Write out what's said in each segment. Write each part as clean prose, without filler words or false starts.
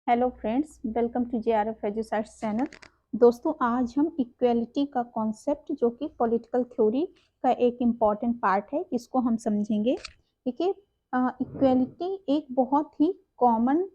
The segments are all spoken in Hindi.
Hello friends, welcome to JRF Edusites channel. दोस्तों, आज हम इक्वेलिटी का कॉन्सेप्ट जो कि पॉलिटिकल थ्योरी का एक इम्पॉर्टेंट पार्ट है, इसको हम समझेंगे। देखिए, इक्वेलिटी एक बहुत ही कॉमन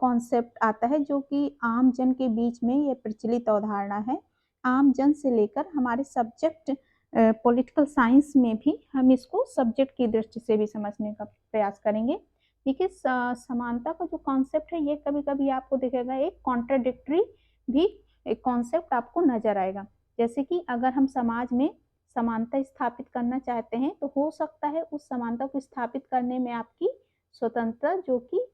कॉन्सेप्ट आता है जो कि आम जन के बीच में ये प्रचलित अवधारणा है। आम जन से लेकर हमारे सब्जेक्ट पॉलिटिकल साइंस में भी हम इसको सब्जेक्ट की दृष्टि से भी समझने का प्रयास करेंगे। देखिए, समानता का जो कॉन्सेप्ट है ये कभी कभी आपको दिखेगा एक कॉन्ट्राडिक्टरी भी एक कॉन्सेप्ट आपको नजर आएगा। जैसे कि अगर हम समाज में समानता स्थापित करना चाहते हैं तो हो सकता है उस समानता को स्थापित करने में आपकी स्वतंत्रता जो कि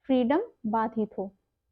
फ्रीडम बाधित हो।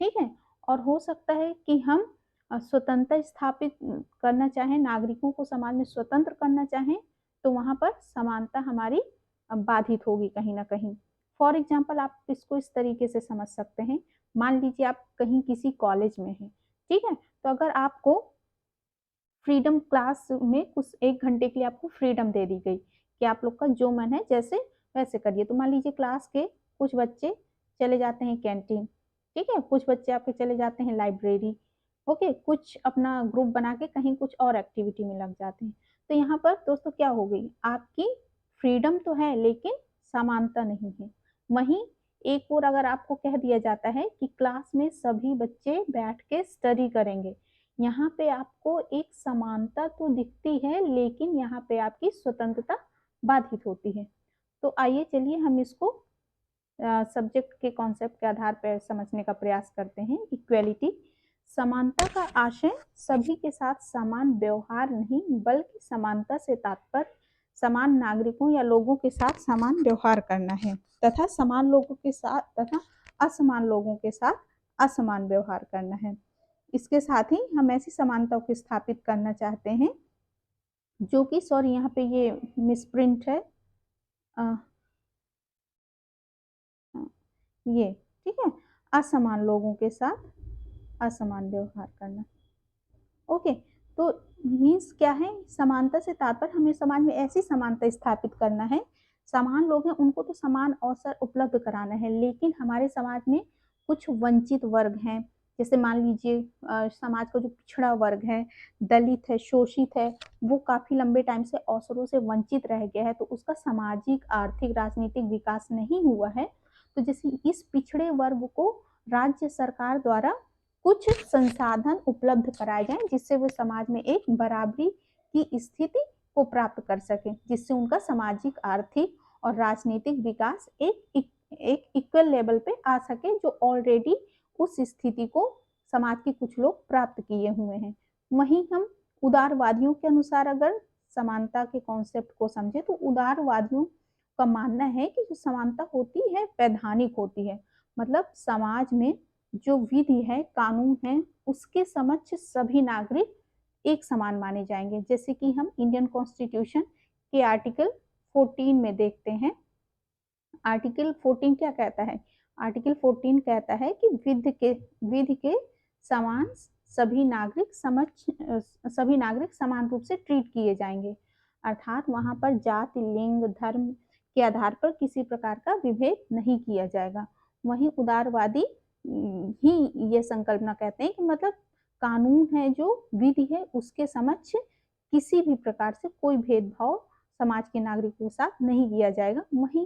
ठीक है। और हो सकता है कि हम स्वतंत्रता स्थापित करना चाहें, नागरिकों को समाज में स्वतंत्र करना चाहें, तो वहां पर समानता हमारी बाधित होगी कहीं ना कहीं। फॉर एग्जाम्पल, आप इसको इस तरीके से समझ सकते हैं। मान लीजिए आप कहीं किसी कॉलेज में हैं, ठीक है। तो अगर आपको फ्रीडम क्लास में कुछ 1 घंटे के लिए आपको फ्रीडम दे दी गई कि आप लोग का जो मन है जैसे वैसे करिए, तो मान लीजिए क्लास के कुछ बच्चे चले जाते हैं कैंटीन, ठीक है, कुछ बच्चे आपके चले जाते हैं लाइब्रेरी, ओके, कुछ अपना ग्रुप बना के कहीं कुछ और एक्टिविटी में लग जाते हैं। तो यहाँ पर दोस्तों क्या हो गई, आपकी फ्रीडम तो है लेकिन समानता नहीं है। वहीं एक और अगर आपको कह दिया जाता है कि क्लास में सभी बच्चे बैठ के स्टडी करेंगे, यहाँ पे आपको एक समानता तो दिखती है लेकिन यहाँ पे आपकी स्वतंत्रता बाधित होती है। तो आइए चलिए हम इसको सब्जेक्ट के कॉन्सेप्ट के आधार पर समझने का प्रयास करते हैं। इक्वेलिटी, समानता का आशय सभी के साथ समान व्यवहार नहीं बल्कि समानता से तात्पर्य समान नागरिकों या लोगों के साथ समान व्यवहार करना है तथा समान लोगों के साथ तथा असमान लोगों के साथ असमान व्यवहार करना है। इसके साथ ही हम ऐसी समानता को स्थापित करना चाहते हैं जो कि, सॉरी यहाँ पे ये मिसप्रिंट है, आ, ये ठीक है, असमान लोगों के साथ असमान व्यवहार करना। ओके। तो मीन्स क्या है, समानता से तात्पर्य हमें समाज में ऐसी समानता स्थापित करना है, समान लोग हैं उनको तो समान अवसर उपलब्ध कराना है, लेकिन हमारे समाज में कुछ वंचित वर्ग हैं, जैसे मान लीजिए समाज का जो पिछड़ा वर्ग है, दलित है, शोषित है, वो काफी लंबे टाइम से अवसरों से वंचित रह गया है, तो उसका सामाजिक आर्थिक राजनीतिक विकास नहीं हुआ है। तो जैसे इस पिछड़े वर्ग को राज्य सरकार द्वारा कुछ संसाधन उपलब्ध कराए जाएं जिससे वो समाज में एक बराबरी की स्थिति को प्राप्त कर सके, जिससे उनका सामाजिक आर्थिक और राजनीतिक विकास एक इक्वल लेवल पे आ सके, जो ऑलरेडी उस स्थिति को समाज के कुछ लोग प्राप्त किए हुए हैं। वहीं हम उदारवादियों के अनुसार अगर समानता के कॉन्सेप्ट को समझे तो उदारवादियों का मानना है कि जो समानता होती है वैधानिक होती है, मतलब समाज में जो विधि है, कानून है, उसके समक्ष सभी नागरिक एक समान माने जाएंगे। जैसे कि हम इंडियन कॉन्स्टिट्यूशन के आर्टिकल 14 में देखते हैं। आर्टिकल 14 क्या कहता है? आर्टिकल 14 कहता है कि विधि के समान सभी नागरिक समान रूप से ट्रीट किए जाएंगे, अर्थात वहां पर जाति, लिंग, धर्म के आधार पर किसी प्रकार का विभेद नहीं किया जाएगा। वहीं उदारवादी ही ये संकल्पना कहते हैं कि मतलब कानून है, जो विधि है, उसके समक्ष किसी भी प्रकार से कोई भेदभाव समाज के नागरिकों के साथ नहीं किया जाएगा। वहीं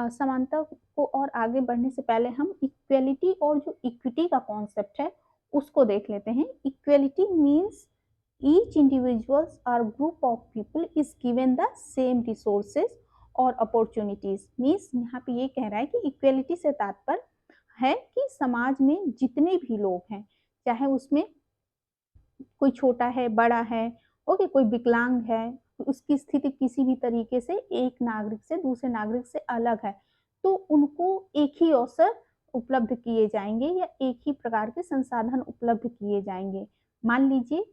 समानता को और आगे बढ़ने से पहले हम इक्वेलिटी और जो इक्विटी का कॉन्सेप्ट है उसको देख लेते हैं। इक्वेलिटी मीन्स ईच इंडिविजुअल्स और group of people is given the same resources और अपॉर्चुनिटीज। मीन्स यहाँ पे ये कह रहा है कि इक्वेलिटी से तात्पर्य है कि समाज में जितने भी लोग हैं, चाहे उसमें कोई छोटा है, बड़ा है, ओके, कोई विकलांग है, तो उसकी स्थिति किसी भी तरीके से एक नागरिक से दूसरे नागरिक से अलग है, तो उनको एक ही अवसर उपलब्ध किए जाएंगे या एक ही प्रकार के संसाधन उपलब्ध किए जाएंगे। मान लीजिए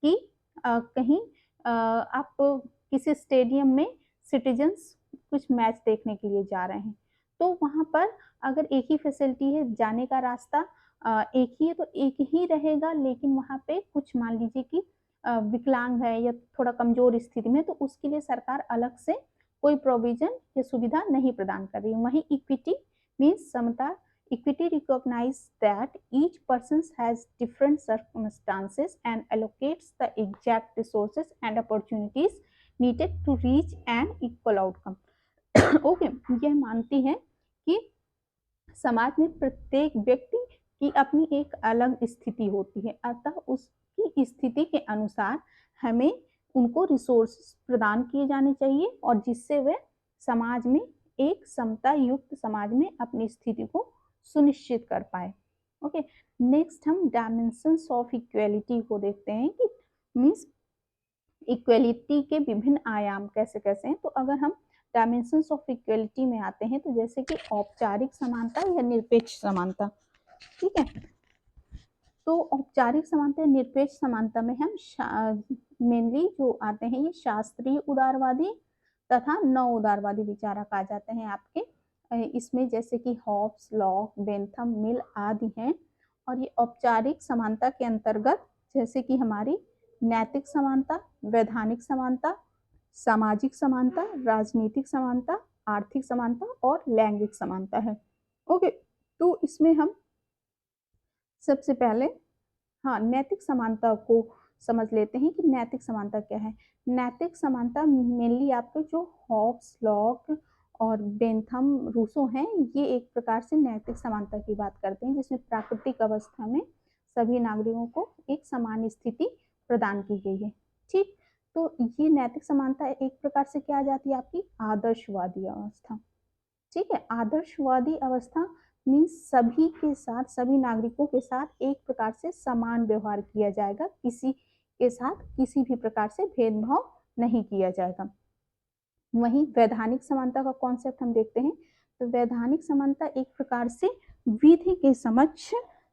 कि कहीं आप किसी स्टेडियम में सिटीजन्स कुछ मैच देखने के लिए जा रहे हैं, तो वहां पर अगर एक ही फैसिलिटी है, जाने का रास्ता एक ही है तो एक ही रहेगा, लेकिन वहां पे कुछ मान लीजिए कि विकलांग है या थोड़ा कमजोर स्थिति में, तो उसके लिए सरकार अलग से कोई प्रोविजन या सुविधा नहीं प्रदान कर रही है। वहीं इक्विटी मीन्स समता, Equity recognizes that each person has different circumstances and allocates the exact resources and opportunities needed to reach an equal outcome. Okay यह मानती है कि समाज में प्रत्येक व्यक्ति की अपनी एक अलग स्थिति होती है, अतः उसकी स्थिति के अनुसार हमें उनको रिसोर्स प्रदान किए जाने चाहिए और जिससे वे समाज में एक समता युक्त समाज में अपनी स्थिति को सुनिश्चित कर पाए। ओके, नेक्स्ट हम डायमेंशंस ऑफ इक्वेलिटी को देखते हैं कि मीन्स इक्वेलिटी के विभिन्न आयाम कैसे कैसे हैं। तो अगर हम डायमेंशंस ऑफ इक्वेलिटी में आते हैं तो जैसे कि औपचारिक समानता या निरपेक्ष समानता, ठीक है। तो औपचारिक समानता या निरपेक्ष समानता में हम मेनली जो आते हैं ये शास्त्रीय उदारवादी तथा नव उदारवादी विचारक आ जाते हैं आपके इसमें, जैसे कि हॉब्स, लॉक, बेंथम, मिल आदि हैं। और ये औपचारिक समानता के अंतर्गत जैसे कि हमारी नैतिक समानता, वैधानिक समानता, सामाजिक समानता, राजनीतिक समानता, आर्थिक समानता और लैंगिक समानता है। ओके, तो इसमें हम सबसे पहले नैतिक समानता को समझ लेते हैं कि नैतिक समानता क्या है। नैतिक समानता मेनली आपके जो हॉब्स, लॉक और बेंथम, रूसो हैं, ये एक प्रकार से नैतिक समानता की बात करते हैं जिसमें प्राकृतिक अवस्था में सभी नागरिकों को एक समान स्थिति प्रदान की गई है। ठीक, तो ये नैतिक समानता एक प्रकार से क्या आ जाती है आपकी आदर्शवादी अवस्था। ठीक है, आदर्शवादी अवस्था मीन्स सभी के साथ, सभी नागरिकों के साथ एक प्रकार से समान व्यवहार किया जाएगा, किसी के साथ किसी भी प्रकार से भेदभाव नहीं किया जाएगा। वहीं वैधानिक समानता का कॉन्सेप्ट हम देखते हैं तो वैधानिक समानता एक प्रकार से विधि के समक्ष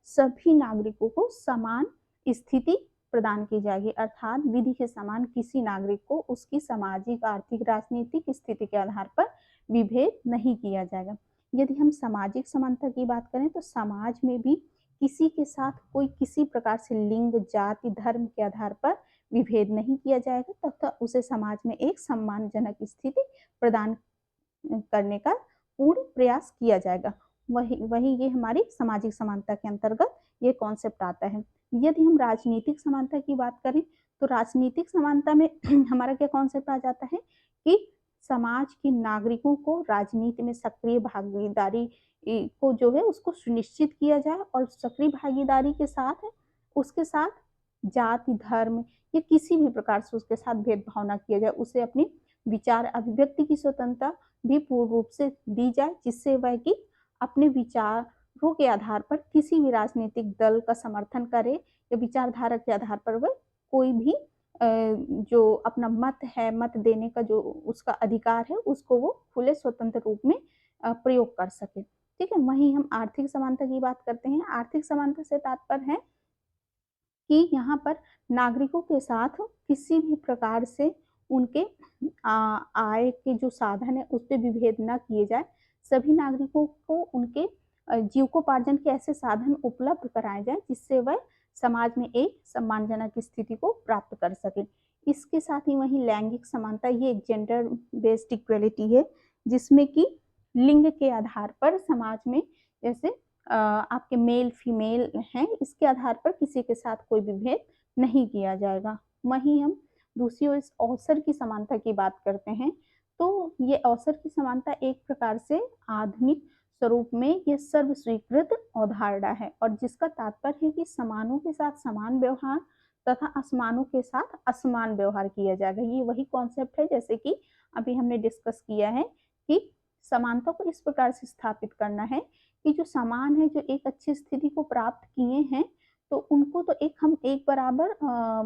सभी नागरिकों को समान स्थिति प्रदान की जाएगी, अर्थात विधि के समान किसी नागरिक को उसकी सामाजिक, आर्थिक, राजनीतिक स्थिति के आधार पर विभेद नहीं किया जाएगा। यदि हम सामाजिक समानता की बात करें तो समाज में भी किसी के साथ कोई किसी प्रकार से लिंग, जाति, धर्म के आधार पर विभेद नहीं किया जाएगा तथा उसे समाज में एक सम्मानजनक स्थिति प्रदान करने का पूर्ण प्रयास किया जाएगा। वही ये हमारी सामाजिक समानता के अंतर्गत ये कॉन्सेप्ट आता है। यदि हम राजनीतिक समानता की बात करें तो राजनीतिक समानता में हमारा क्या कॉन्सेप्ट आ जाता है कि समाज के नागरिकों को राजनीति में सक्रिय भागीदारी को जो है उसको सुनिश्चित किया जाए और सक्रिय भागीदारी के साथ उसके साथ जाति, धर्म या किसी भी प्रकार से उसके साथ भेदभाव न किया जाए, उसे अपनी विचार अभिव्यक्ति की स्वतंत्रता भी पूर्ण रूप से दी जाए जिससे वह कि अपने विचारों के आधार पर किसी भी राजनीतिक दल का समर्थन करे या विचारधारा के आधार पर वह कोई भी जो अपना मत है, मत देने का जो उसका अधिकार है उसको वो खुले स्वतंत्र रूप में प्रयोग कर सके। ठीक है, वहीं हम आर्थिक समानता की बात करते हैं। आर्थिक समानता से तात्पर्य है कि यहाँ पर नागरिकों के साथ किसी भी प्रकार से उनके आय के जो साधन है उस पर विभेद न किए जाए, सभी नागरिकों को उनके जीविकोपार्जन के ऐसे साधन उपलब्ध कराए जाए जिससे वह समाज में एक सम्मानजनक स्थिति को प्राप्त कर सके। इसके साथ ही वहीं लैंगिक समानता, ये एक जेंडर बेस्ड इक्वेलिटी है जिसमें कि लिंग के आधार पर समाज में जैसे आपके मेल फीमेल हैं, इसके आधार पर किसी के साथ कोई विभेद नहीं किया जाएगा। वहीं हम दूसरी ओर इस अवसर की समानता की बात करते हैं तो ये अवसर की समानता एक प्रकार से आधुनिक स्वरूप में ये सर्व स्वीकृत अवधारणा है और जिसका तात्पर्य है कि समानों के साथ समान व्यवहार तथा असमानों के साथ असमान व्यवहार किया जाएगा। ये वही कॉन्सेप्ट है जैसे कि अभी हमने डिस्कस किया है कि समानता को इस प्रकार से स्थापित करना है कि जो समान है, जो एक अच्छी स्थिति को प्राप्त किए हैं तो उनको तो हम एक बराबर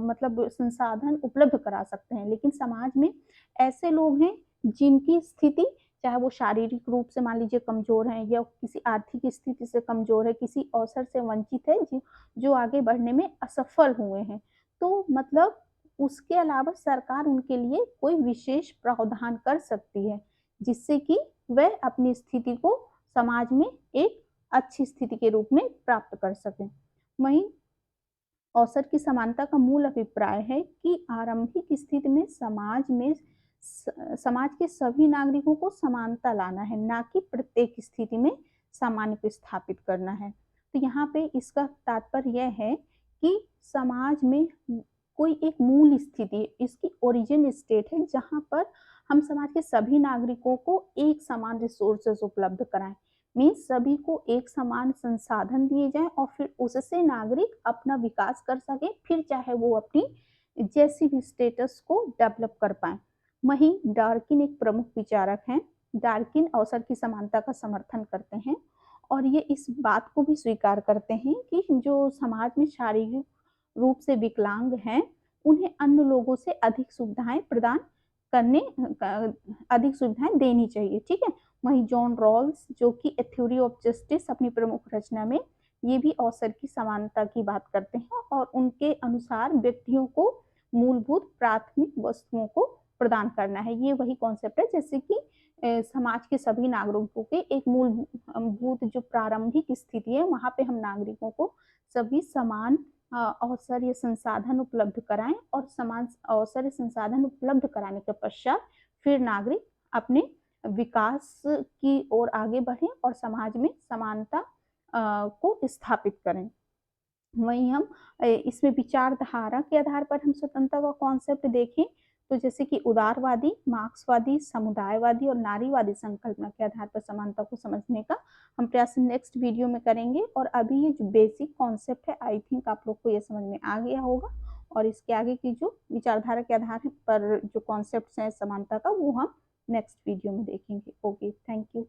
मतलब संसाधन उपलब्ध करा सकते हैं, लेकिन समाज में ऐसे लोग हैं जिनकी स्थिति चाहे वो शारीरिक रूप से मान लीजिए कमजोर है या किसी आर्थिक स्थिति से कमजोर है, किसी अवसर से वंचित है, जो आगे बढ़ने में असफल हुए हैं, तो मतलब उसके अलावा सरकार उनके लिए कोई विशेष प्रावधान कर सकती है जिससे कि वह अपनी स्थिति को समाज में एक अच्छी स्थिति के रूप में प्राप्त कर सकें। वहीं अवसर की समानता का मूल अभिप्राय है कि आरंभिक स्थिति में समाज के सभी नागरिकों को समानता लाना है, ना कि प्रत्येक स्थिति में सामान्य को स्थापित करना है। तो यहाँ पे इसका तात्पर्य यह है कि समाज में कोई एक मूल स्थिति, इसकी ओरिजिन स्टेट है जहाँ पर हम समाज के सभी नागरिकों को एक समान रिसोर्सेज उपलब्ध कराएं। मीन्स सभी को एक समान संसाधन दिए जाएं और फिर उससे नागरिक अपना विकास कर सके, फिर चाहे वो अपनी जैसी भी स्टेटस को डेवलप कर पाए। वहीं डार्किन एक प्रमुख विचारक हैं। डार्किन अवसर की समानता का समर्थन करते हैं और ये इस बात को भी स्वीकार करते हैं कि जो समाज में शारीरिक रूप से विकलांग हैं उन्हें अन्य लोगों से अधिक सुविधाएं प्रदान करने अधिक सुविधाएं देनी चाहिए। ठीक है। वहीं जॉन रॉल्स जो कि ए थ्योरी ऑफ जस्टिस अपनी प्रमुख रचना में ये भी अवसर की समानता की बात करते हैं और उनके अनुसार व्यक्तियों को मूलभूत प्राथमिक वस्तुओं को प्रदान करना है। ये वही कॉन्सेप्ट है जैसे कि समाज के सभी नागरिकों के एक मूलभूत जो प्रारंभिक स्थिति है वहां पे हम नागरिकों को सभी समान अवसर या संसाधन उपलब्ध कराएं और समान अवसर या संसाधन उपलब्ध कराने के पश्चात फिर नागरिक अपने विकास की ओर आगे बढ़ें और समाज में समानता को स्थापित करें। वहीं हम इसमें विचारधारा के आधार पर हम स्वतंत्रता का कॉन्सेप्ट देखें तो जैसे कि उदारवादी, मार्क्सवादी, समुदायवादी और नारीवादी संकल्पना के आधार पर समानता को समझने का हम प्रयास नेक्स्ट वीडियो में करेंगे। और अभी ये जो बेसिक कॉन्सेप्ट है आई थिंक आप लोग को ये समझ में आ गया होगा और इसके आगे की जो विचारधारा के आधार पर जो कॉन्सेप्ट हैं समानता का वो हम नेक्स्ट वीडियो में देखेंगे। Okay, thank you.